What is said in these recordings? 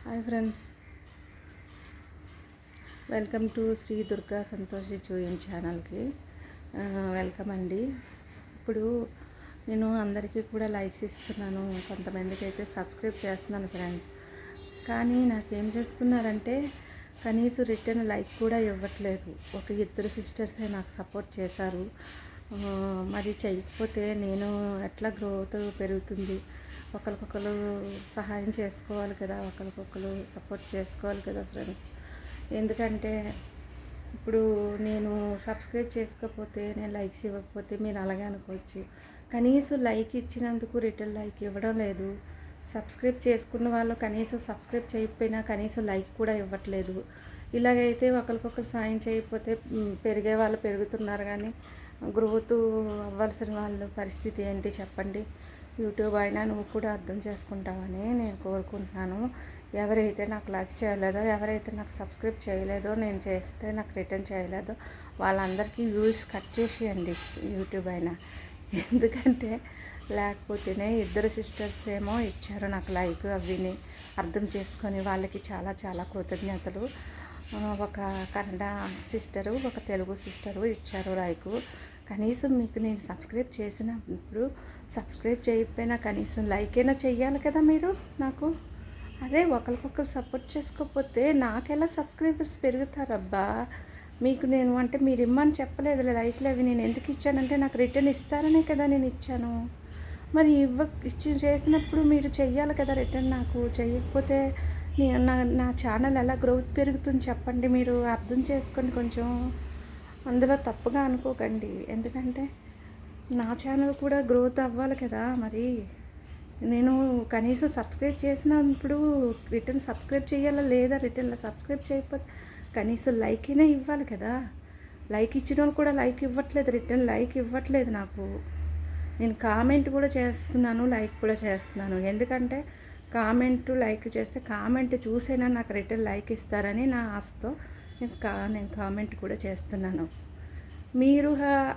Hi friends, welcome to Shri Durga Santoshi చూయింగ్ ఛానల్కి welcome అండి. ఇప్పుడు నేను అందరికీ కూడా లైక్స్ ఇస్తున్నాను, కొంతమందికి అయితే సబ్స్క్రైబ్ చేస్తున్నాను ఫ్రెండ్స్. కానీ నాకేం చేస్తున్నారంటే కనీసం రిటర్న్ లైక్ కూడా ఇవ్వట్లేదు. ఒక ఇద్దరు సిస్టర్సే నాకు సపోర్ట్ చేశారు. మరి చేయకపోతే నేను ఎట్లా గ్రోత్ పెరుగుతుంది? ఒకరికొకరు సహాయం చేసుకోవాలి కదా, ఒకరికొకరు సపోర్ట్ చేసుకోవాలి కదా ఫ్రెండ్స్. ఎందుకంటే ఇప్పుడు నేను సబ్స్క్రైబ్ చేసుకోకపోతే, నేను లైక్స్ ఇవ్వకపోతే మీరు అలాగే అనుకోవచ్చు. కనీసం లైక్ ఇచ్చినందుకు రిటర్న్ లైక్ ఇవ్వడం లేదు. సబ్స్క్రైబ్ చేసుకున్న వాళ్ళు కనీసం సబ్స్క్రైబ్ చేయకపోయినా కనీసం లైక్ కూడా ఇవ్వట్లేదు. ఇలాగైతే ఒకరికొకరు సాయం చేయకపోతే పెరిగే వాళ్ళు పెరుగుతున్నారు, కానీ గ్రోత్ అవ్వాల్సిన వాళ్ళ పరిస్థితి ఏంటి చెప్పండి. యూట్యూబ్ అయినా నువ్వు కూడా అర్థం చేసుకుంటావని నేను కోరుకుంటున్నాను. ఎవరైతే నాకు లైక్ చేయలేదో, ఎవరైతే నాకు సబ్స్క్రైబ్ చేయలేదో, నేను చేస్తే నాకు రిటర్న్ చేయలేదో వాళ్ళందరికీ వ్యూస్ కట్ చేసేయండి యూట్యూబ్ అయినా. ఎందుకంటే లేకపోతేనే ఇద్దరు సిస్టర్స్ ఏమో ఇచ్చారు నాకు లైక్, అవిని అర్థం చేసుకొని వాళ్ళకి చాలా చాలా కృతజ్ఞతలు. ఒక కన్నడ సిస్టరు, ఒక తెలుగు సిస్టరు ఇచ్చారు లైక్. కనీసం మీకు నేను సబ్స్క్రైబ్ చేసినప్పుడు సబ్స్క్రైబ్ చేయకపోయినా కనీసం లైక్ అయినా చెయ్యాలి కదా మీరు నాకు. అదే ఒకరికొకరు సపోర్ట్ చేసుకోకపోతే నాకెలా సబ్స్క్రైబర్స్ పెరుగుతారబ్బా. మీకు నేను అంటే మీరు ఇమ్మని చెప్పలేదు లైక్లు, అవి నేను ఎందుకు ఇచ్చానంటే నాకు రిటర్న్ ఇస్తారనే కదా నేను ఇచ్చాను. మరి చేసినప్పుడు మీరు చెయ్యాలి కదా రిటర్న్. నాకు చెయ్యకపోతే నా ఛానల్ ఎలా గ్రోత్ పెరుగుతుంది చెప్పండి. మీరు అర్థం చేసుకొని కొంచెం అందులో తప్పుగా అనుకోకండి. ఎందుకంటే నా ఛానల్ కూడా గ్రోత్ అవ్వాలి కదా. మరి నేను కనీసం సబ్స్క్రైబ్ చేసినప్పుడు రిటర్న్ సబ్స్క్రైబ్ చేయాలా లేదా? రిటర్న్లో సబ్స్క్రైబ్ చేయకపోతే కనీసం లైక్ అయినా ఇవ్వాలి కదా. లైక్ ఇచ్చిన వాళ్ళు కూడా లైక్ ఇవ్వట్లేదు, రిటర్న్ లైక్ ఇవ్వట్లేదు నాకు. నేను కామెంట్ కూడా చేస్తున్నాను, లైక్ కూడా చేస్తున్నాను. ఎందుకంటే కామెంట్ లైక్ చేస్తే కామెంట్ చూసైనా నాకు రిటర్న్ లైక్ ఇస్తారని నా ఆశతో నేను కామెంట్ కూడా చేస్తున్నాను. మీరు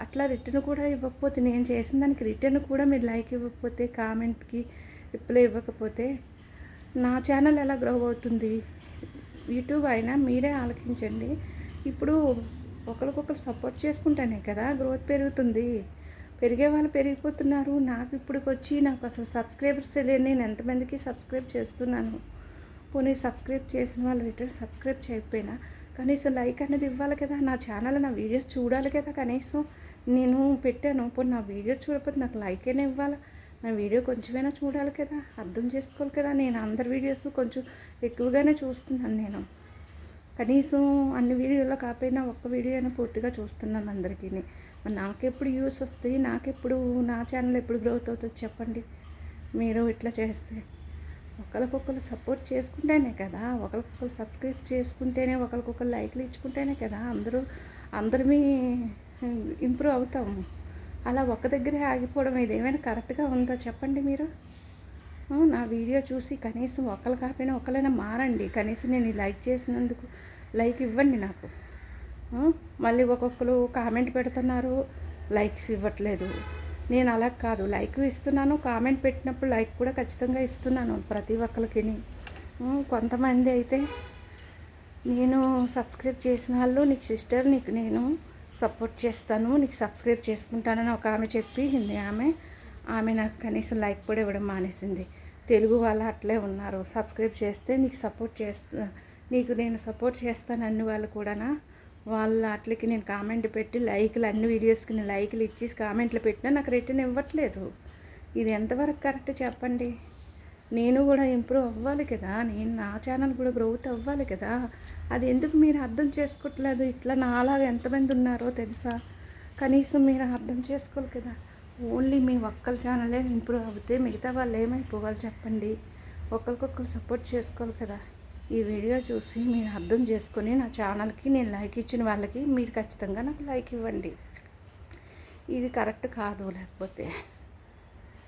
అట్లా రిటర్న్ కూడా ఇవ్వకపోతే, నేను చేసిన దానికి రిటర్న్ కూడా మీరు లైక్ ఇవ్వకపోతే, కామెంట్కి రిప్లై ఇవ్వకపోతే నా ఛానల్ ఎలా గ్రో అవుతుంది? యూట్యూబ్ అయినా మీరే ఆలోచించండి. ఇప్పుడు ఒకరికొకరు సపోర్ట్ చేసుకుంటేనే కదా గ్రోత్ పెరుగుతుంది. పెరిగే వాళ్ళు పెరిగిపోతున్నారు. నాకు ఇప్పటికి వచ్చి నాకు అసలు సబ్స్క్రైబర్స్ తెలియదు. నేను ఎంతమందికి సబ్స్క్రైబ్ చేస్తున్నాను. పోనీ సబ్స్క్రైబ్ చేసిన వాళ్ళు రిటర్న్ సబ్స్క్రైబ్ చేయకపోయినా కనీసం లైక్ అనేది ఇవ్వాలి కదా. నా ఛానల్, నా వీడియోస్ చూడాలి కదా. కనీసం నేను పెట్టాను, పోనీ నా వీడియోస్ చూడకపోతే నాకు లైక్ అయినా ఇవ్వాలి. నా వీడియో కొంచెమైనా చూడాలి కదా, అర్థం చేసుకోవాలి కదా. నేను అందరి వీడియోస్ కొంచెం ఎక్కువగానే చూస్తున్నాను. నేను కనీసం అన్ని వీడియోలో కాకపోయినా ఒక్క వీడియో అయినా పూర్తిగా చూస్తున్నాను అందరికీ. మరి నాకెప్పుడు యూస్ వస్తాయి? నాకెప్పుడు నా ఛానల్ ఎప్పుడు గ్రోత్ అవుతుంది చెప్పండి. మీరు ఇట్లా చేస్తే ఒకరికొకరు సపోర్ట్ చేసుకుంటేనే కదా, ఒకరికొకరు సబ్స్క్రైబ్ చేసుకుంటేనే, ఒకరికొకరు లైక్లు ఇచ్చుకుంటేనే కదా అందరిమీ ఇంప్రూవ్ అవుతాము. అలా ఒక దగ్గరే ఆగిపోవడం ఇదేమైనా కరెక్ట్గా ఉందో చెప్పండి మీరు. నా వీడియో చూసి కనీసం ఒకరు కాకపోయినా ఒకరైనా మారండి. కనీసం నేను లైక్ చేసినందుకు లైక్ ఇవ్వండి నాకు. మళ్ళీ ఒక్కొక్కరు కామెంట్ పెడుతున్నారు, లైక్స్ ఇవ్వట్లేదు. నేను అలా కాదు, లైక్ ఇస్తున్నాను, కామెంట్ పెట్టినప్పుడు లైక్ కూడా ఖచ్చితంగా ఇస్తున్నాను ప్రతి ఒక్కరికి. కొంతమంది అయితే నేను సబ్స్క్రైబ్ చేసిన వాళ్ళు, నీకు సిస్టర్ నీకు నేను సపోర్ట్ చేస్తాను, నీకు సబ్స్క్రైబ్ చేసుకుంటానని ఒక ఆమె చెప్పింది. ఆమె నాకు కనీసం లైక్ కూడా ఇవ్వడం మానేసింది. తెలుగు వాళ్ళు అట్లే ఉన్నారు. సబ్స్క్రైబ్ చేస్తే నీకు నేను సపోర్ట్ చేస్తాను అన్ని వాళ్ళు కూడా వాళ్ళ అట్లకి నేను కామెంట్ పెట్టి లైక్లు, అన్ని వీడియోస్కి నేను లైక్లు ఇచ్చి కామెంట్లు పెట్టినా నాకు రిటర్న్ ఇవ్వట్లేదు. ఇది ఎంతవరకు కరెక్ట్ చెప్పండి. నేను కూడా ఇంప్రూవ్ అవ్వాలి కదా, నా ఛానల్ కూడా గ్రోత్ అవ్వాలి కదా. అది ఎందుకు మీరు అర్థం చేసుకోవట్లేదు? ఇట్లా నాలాగా ఎంతమంది ఉన్నారో తెలుసా? కనీసం మీరు అర్థం చేసుకోవాలి కదా. ఓన్లీ మీ ఒక్కరి ఛానలే ఇంప్రూవ్ అవుతే మిగతా వాళ్ళు ఏమైపోవాలి చెప్పండి. ఒకరికొకరు సపోర్ట్ చేసుకోవాలి కదా. ఈ వీడియో చూసి మీరు అర్థం చేసుకొని నా ఛానల్కి నేను లైక్ ఇచ్చిన వాళ్ళకి మీరు ఖచ్చితంగా నాకు లైక్ ఇవ్వండి. ఇది కరెక్ట్ కాదు లేకపోతే